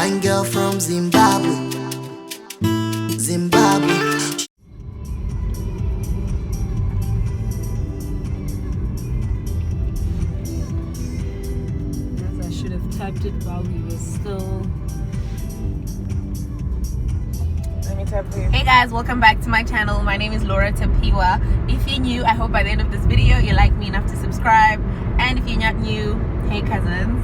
Fine girl from Zimbabwe. Zimbabwe. I should have typed it while we were still. Let me type for you. Hey guys, welcome back to my channel. My name is Laura Tapiwa. If you're new, I hope by the end of this video you like me enough to subscribe. And if you're not new, hey cousins.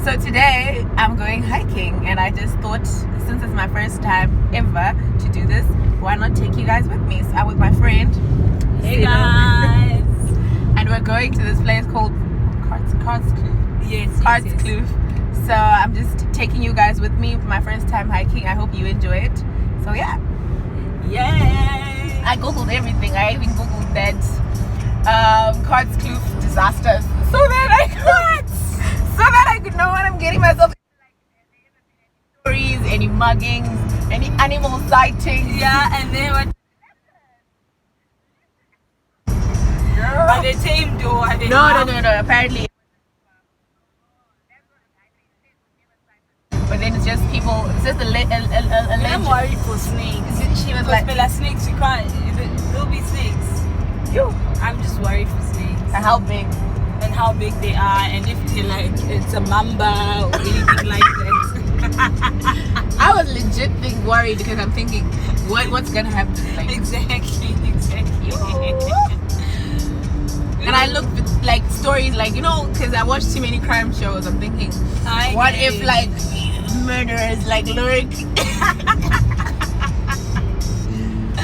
So today I'm going hiking, and I just thought, since it's my first time ever to do this, why not take you guys with me? So I'm with my friend. Hey guys. And we're going to this place called Krantzkloof. Yes. Krantzkloof. So I'm just taking you guys with me for my first time hiking. I hope you enjoy it. So yeah. Yay! I googled everything. I even googled that Krantzkloof disasters so that I could know what I'm getting myself into, like stories, any muggings, any animal sightings. Yeah, and then what? Are they tamed or are they No. Apparently. But then it's just people. It's just a legend. I'm worried for snakes. She was Because like, snakes, you can't. There'll be snakes. I'm just worried for snakes. and how big? And how big they are, and if they're like it's a mamba or anything like that. I was legit worried because I'm thinking, what's gonna happen? Like, Exactly. and I looked at, like, stories, like, you know, because I watched too many crime shows. I'm thinking, what if like murderers like lurk?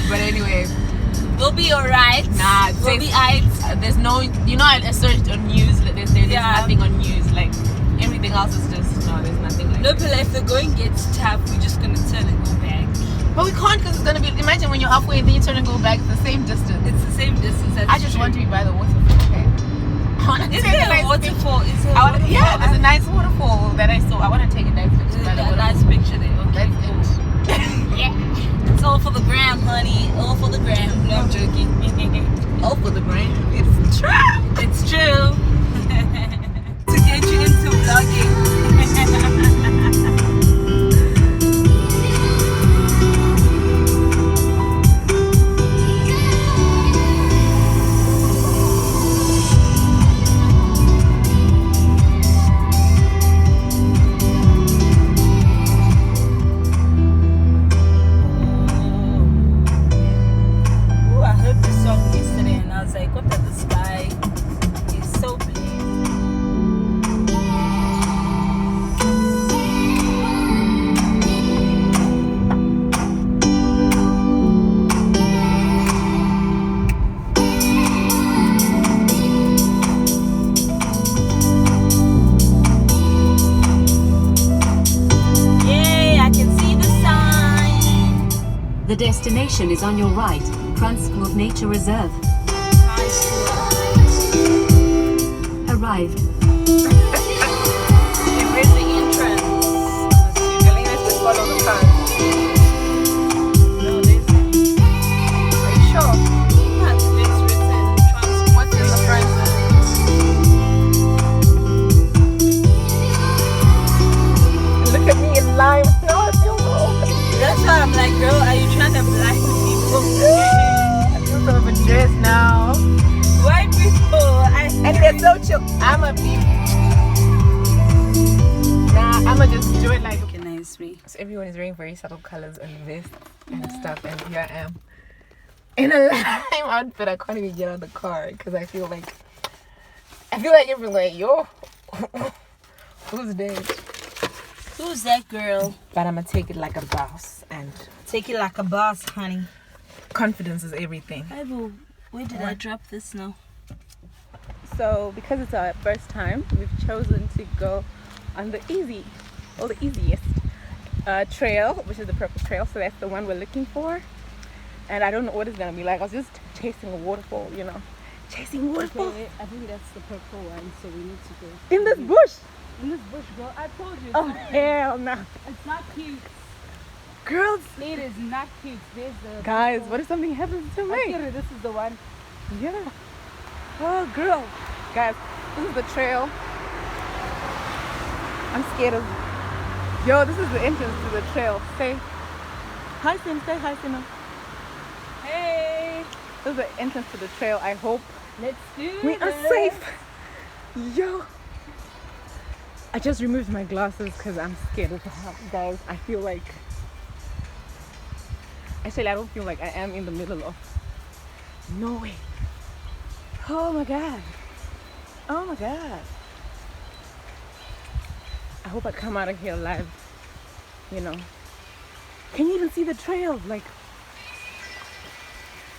But anyway, We'll be alright. nah, We'll be alright. there's no, you know, I searched on news. There's nothing on news. Like everything else is just there's nothing like. No, but if the going gets tough, we're just gonna turn and go back. But we can't, because it's gonna be. Imagine when you're halfway and then you turn and go back. It's the same distance. It's the same distance. That's I just true. want to be by the waterfall. Okay. I want to Is take there a nice a waterfall? Is there a I wanna, waterfall? yeah, there's a nice waterfall that I saw. I want to take a nice picture by the A waterfall. nice picture there. Okay. That's it. Yeah. It's all for the gram, honey. All for the gram. No, I'm joking. All for the brain. It's true. It's true. To get you into vlogging. The destination is on your right, Krantzkloof Nature Reserve. Arrived. Where's the entrance? Let's just follow the car. No, there's Are you sure? not. There's written What's in the front? Look at me in lime. No, I feel so open. That's why I'm like, girl, are you trying to blind people? I feel so overdressed now. White people, And they're so chill. I'm a beef. Nah, I'ma just do it like. recognize me. So everyone is wearing very subtle colors and vests and stuff, and here I am in a lime outfit. I can't even get out of the car because I feel like everyone's like, yo, who's this? Who's that girl? But I'ma take it like a boss, and Take it like a boss, honey. confidence is everything. Bible, where did I drop this now? So because it's our first time, we've chosen to go on the easiest trail, which is the purple trail. So that's the one we're looking for. And I don't know what it's gonna be like. I was just chasing a waterfall, you know. Chasing waterfall. Okay, I think that's the purple one, so we need to go. In this bush. In this bush, girl, I told you. Oh hell no. It's not cute. Girls. It is not cute. There's the Guys, what if something happens to me? This is the one. Yeah. Oh girl. Guys, this is the trail. I'm scared of Yo, this is the entrance to the trail. Say hi, Sim. Say hi, Sim. Hey, This is the entrance to the trail. I hope let's do we are this. safe. Yo, I just removed my glasses because I'm scared of the hell, guys. I feel like, actually, I don't feel like I am in the middle of nowhere. Oh my god. Oh my god. I hope I come out of here alive. You know. Can you even see the trail? Like,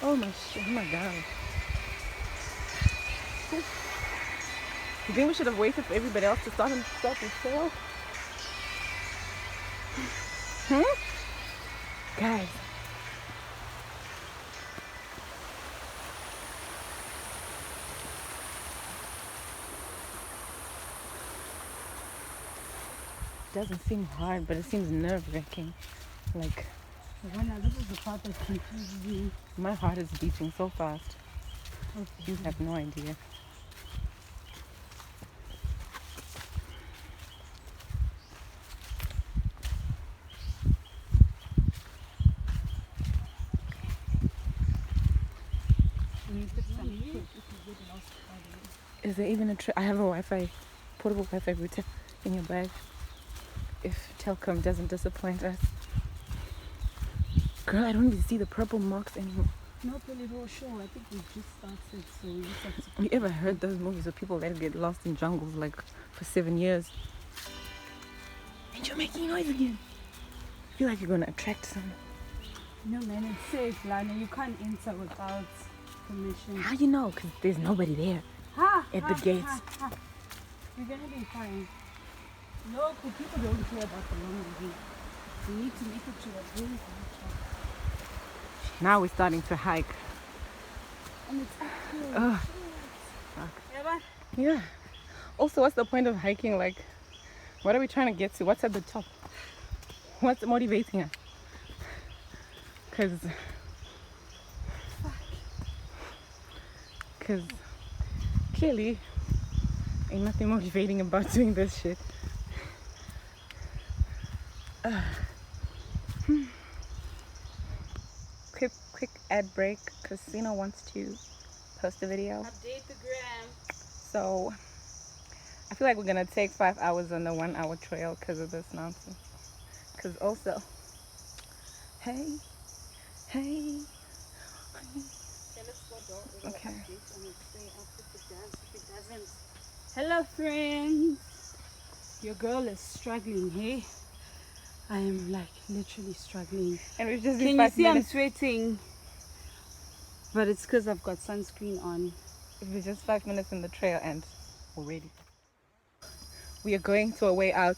oh my shit. Oh my god. You think we should have waited for everybody else to start the trail? Guys. It doesn't seem hard, but it seems nerve-wracking. Like, This is the part that confuses me. my heart is beating so fast. You have no idea. Is there even a I have a Wi-Fi, portable Wi-Fi router in your bag. If Telcom doesn't disappoint us. Girl, I don't even see the purple marks anymore. Not really sure. I think we just started, so we just have to. You ever heard those movies of people that get lost in jungles like for 7 years? And you're making noise again. I feel like you're gonna attract someone. No man, it's safe, Lana. You can't enter without permission. How you know? Because there's nobody there at the gates. We're gonna be fine. Local people don't care about the long way. We need to make it to a really fun. Now we're starting to hike. And it's uphill. Ugh. Yeah, Yeah. Also, what's the point of hiking? Like, what are we trying to get to? What's at the top? What's motivating us? Because clearly ain't nothing motivating about doing this shit. Quick ad break because Sina wants to post a video. update the gram. So I feel like we're gonna take 5 hours on the 1 hour trail because of this nonsense. Because also, hey. Okay. Hello friends. Your girl is struggling, hey? I am like literally struggling. And we've just Can been you 5 see minutes. I'm sweating? But it's because I've got sunscreen on. It was just 5 minutes in the trail and we're ready. We are going to a way out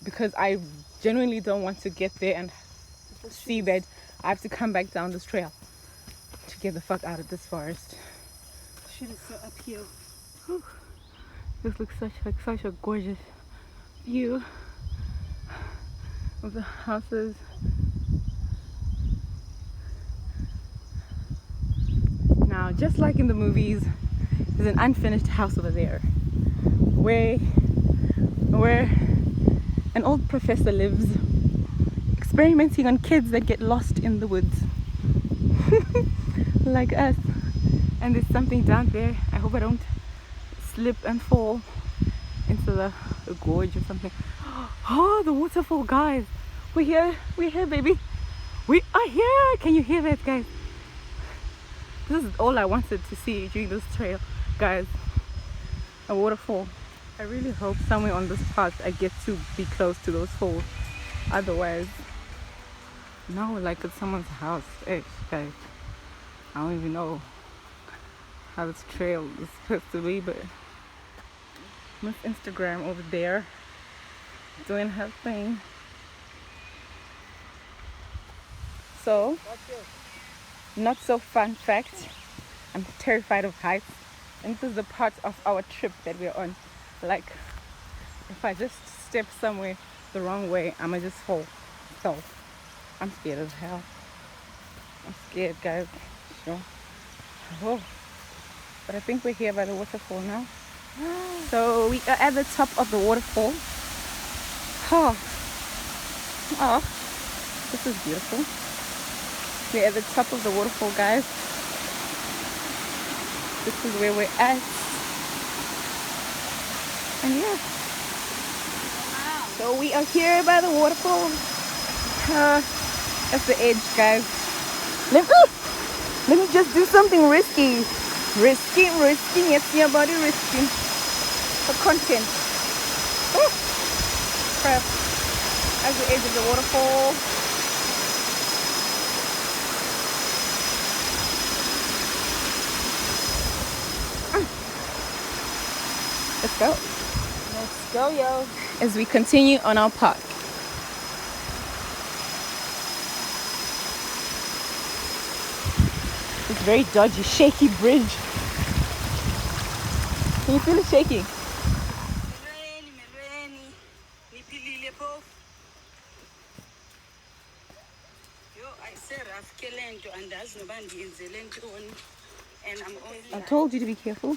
because I genuinely don't want to get there and see that I have to come back down this trail to get the fuck out of this forest. Shit is so uphill. This looks such a gorgeous view of the houses. Now, just like in the movies, there's an unfinished house over there where an old professor lives, experimenting on kids that get lost in the woods like us. And there's something down there. I hope I don't slip and fall into the gorge or something. Oh, the waterfall, guys. We're here, baby. We are here. Can you hear that, guys? This is all I wanted to see during this trail, guys. A waterfall. I really hope somewhere on this path I get to be close to those falls. Otherwise, no, like it's someone's house. Hey, guys, I don't even know how this trail is supposed to be, but Miss Instagram over there doing her thing. So, not so fun fact, I'm terrified of heights, and this is the part of our trip that we're on. Like, if I just step somewhere the wrong way, I'ma just fall. So I'm scared as hell. I'm scared, guys. Sure. Oh. But I think we're here by the waterfall now. So we are at the top of the waterfall. Oh, oh, this is beautiful. We're at the top of the waterfall, guys. This is where we're at. And yeah. So we are here by the waterfall. That's the edge, guys. Let me just do something risky. Risky. It's your body risky. For content. Oh, crap. That's the edge of the waterfall. Let's go. Let's go, yo. As we continue on our path. It's very dodgy, shaky bridge. Can you feel it shaking? I told you to be careful.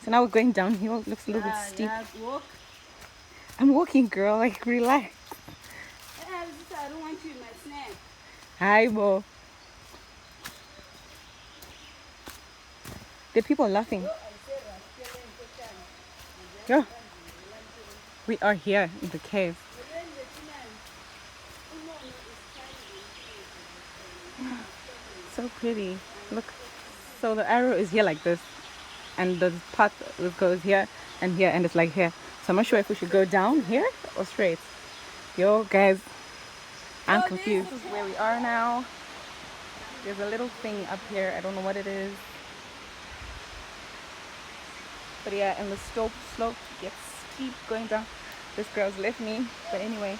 So now we're going downhill. It looks a little bit steep. Walk. I'm walking, girl. Like, relax. I don't want you in my snap. Hi, Bo. The people are laughing. Yeah. We are here in the cave. So pretty. Look. So the arrow is here like this. And the path goes here and here. And it's like here. So I'm not sure if we should go down here or straight. Yo, guys. I'm confused. This is where we are now. There's a little thing up here. I don't know what it is. But yeah, and the slope gets steep going down. This girl's left me. But anyway.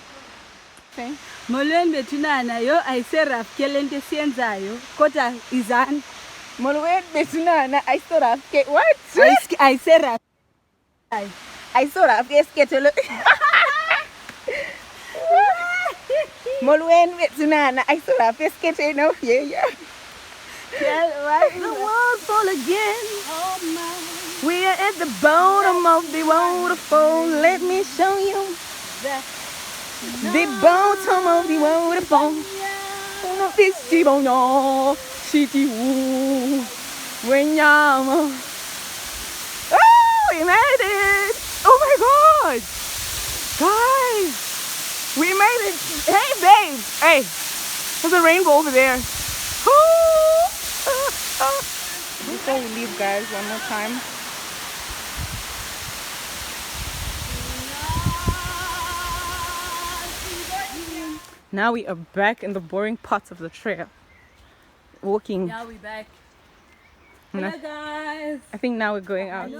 Okay. Molweni bethu nana yo ayiserafu lento esiyenzayo kodwa izani. Molweni bethu nana ayiserafu. What? Ayiserafu. Ayiserafu esketelo. Molweni bethu nana ayiserafu esketelo. Yeah. The walls fall again. Oh my. We are at the bottom of the waterfall. Let me show you the bottom of the waterfall. Oh, we made it! Oh my God, guys, we made it! Hey, babe! Hey, there's a rainbow over there. Before we leave, guys, one more time. Now we are back in the boring parts of the trail. Walking. Now we back. Hello guys. I think now we're going out.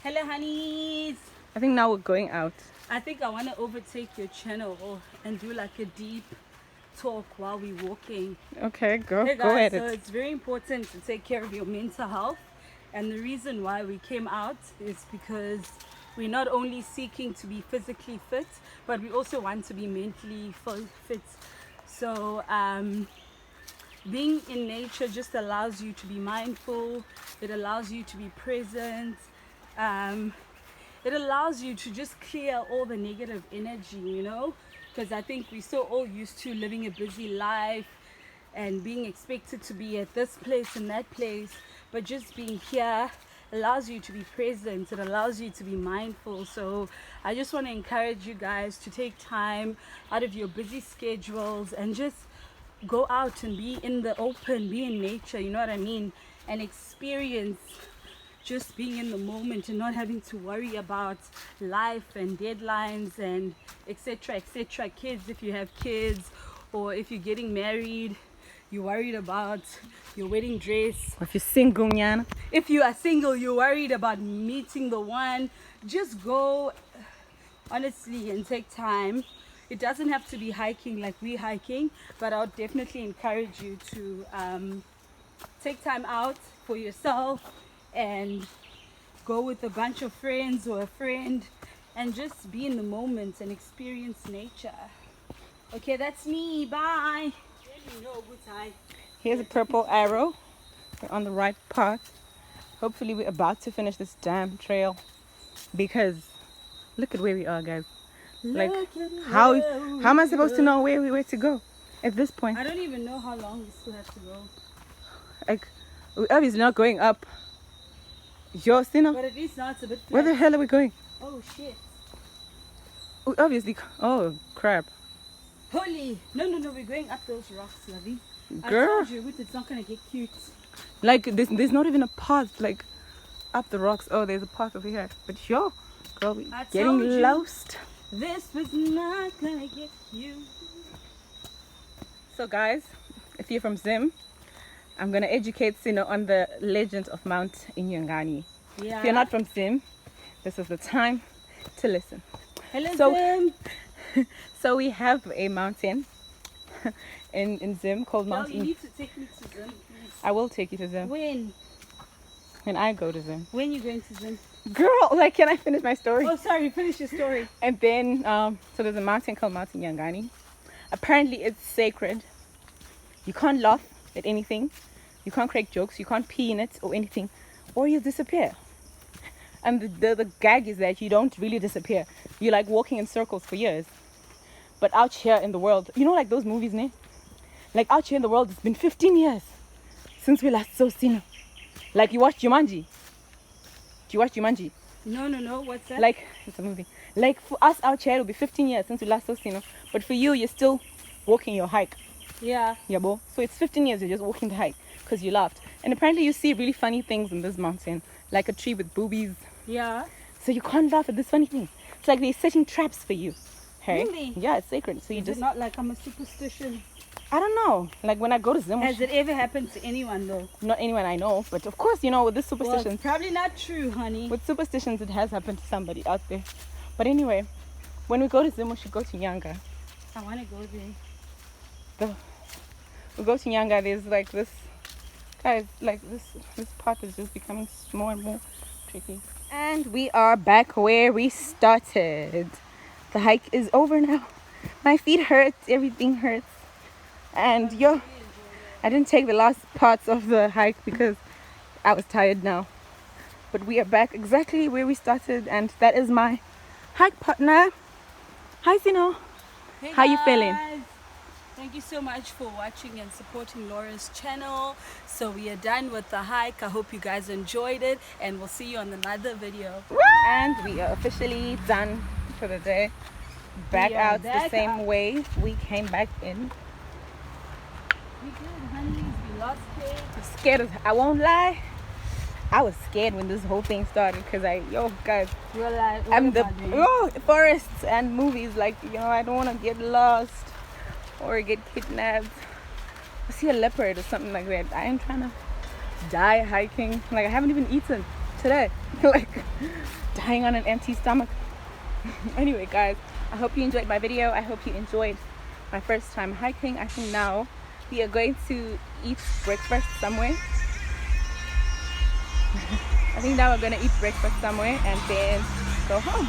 Hello honeys. I think now we're going out. I think I want to overtake your channel and do like a deep talk while we're walking. Okay, go Hey guys, go at so it. it's very important to take care of your mental health, and the reason why we came out is because we're not only seeking to be physically fit, but we also want to be mentally fit. So being in nature just allows you to be mindful. It allows you to be present. It allows you to just clear all the negative energy, you know, because I think we're so all used to living a busy life and being expected to be at this place and that place, but just being here allows you to be present. It allows you to be mindful. So I just want to encourage you guys to take time out of your busy schedules and just go out and be in the open, be in nature, you know what I mean, and experience just being in the moment and not having to worry about life and deadlines and etc. Kids, if you have kids, or if you're getting married, you're worried about your wedding dress. If you're single, Nyana. If you are single, you're worried about meeting the one. Just go honestly and take time. It doesn't have to be hiking like we're hiking, but I would definitely encourage you to take time out for yourself and go with a bunch of friends or a friend and just be in the moment and experience nature. Okay, that's me. Bye. Here's a purple arrow. We're on the right path. Hopefully we're about to finish this damn trail, because look at where we are, guys. Like, Look at how where am I we supposed to know where to go at this point? I don't even know how long we still have to go. Like, we're obviously not going up. Yo, Sino, But at least now it's a bit flat. where the hell are we going? Oh shit. We obviously, oh crap. Holy. No, we're going up those rocks, Lovey. Girl. I told you, it's not going to get cute. Like, there's not even a path, like, up the rocks. Oh, there's a path over here. But yo, girl, we I getting told you. lost. This was not going to get cute. So guys, if you're from Zim, I'm going to educate Sino on the legend of Mount Inyangani. Yeah. If you're not from Zim, this is the time to listen. Hello, So- Zim. So we have a mountain in Zim called Girl, Mount you In. need to take me to Zim, please. I will take you to Zim when I go to Zim. When you going to Zim? Girl, like, can I finish my story? Oh, sorry. Finish your story. And then, so there's a mountain called Mount Inyangani. Apparently it's sacred. You can't laugh at anything. You can't crack jokes. You can't pee in it or anything, or you'll disappear. And the gag is that you don't really disappear. You're like walking in circles for years. But out here in the world, you know, like those movies, ne? Like out here in the world, it's been 15 years since we last saw Sino. Like, you watched Jumanji. Do you watch Jumanji? No. What's that? Like, it's a movie. Like, for us out here, it'll be 15 years since we last saw Sino. But for you, you're still walking your hike. Yeah. Yeah, bo. So it's 15 years you're just walking the hike because you laughed. And apparently you see really funny things in this mountain, like a tree with boobies. Yeah. So you can't laugh at this funny thing. It's like they're setting traps for you. Hey? Really? Yeah, it's sacred. So you Is just, it not like I'm a superstition? I don't know. Like when I go to Zim, Has it ever happened to anyone though? not anyone I know, but of course, you know, with this Well, superstitions, it's probably not true, honey. with superstitions, it has happened to somebody out there. But anyway, when we go to Zim, we should go to Nyanga. I want to go there. We go to Nyanga. There's like this, guys, like this path is just becoming more and more tricky. And we are back where we started. The hike is over now. My feet hurt, everything hurts. And yo, I didn't take the last parts of the hike because I was tired now. But we are back exactly where we started, and that is my hike partner. Hi, Sino. Hey How you feeling? guys. Thank you so much for watching and supporting Laura's channel. So we are done with the hike. I hope you guys enjoyed it, and we'll see you on another video. And we are officially done for the day. Back We are out the back same out. way we came back in. We good, honey. We lost it. Scared as, I won't lie, I was scared when this whole thing started because yo guys, You were like, what I'm the am I doing? forests and movies, like, you know, I don't want to get lost or get kidnapped. I see a leopard or something like that. I ain't trying to die hiking. Like, I haven't even eaten today. Like, dying on an empty stomach. Anyway guys, I hope you enjoyed my video. I hope you enjoyed my first time hiking. I think now we are going to eat breakfast somewhere. I think now we're gonna eat breakfast somewhere and then go home.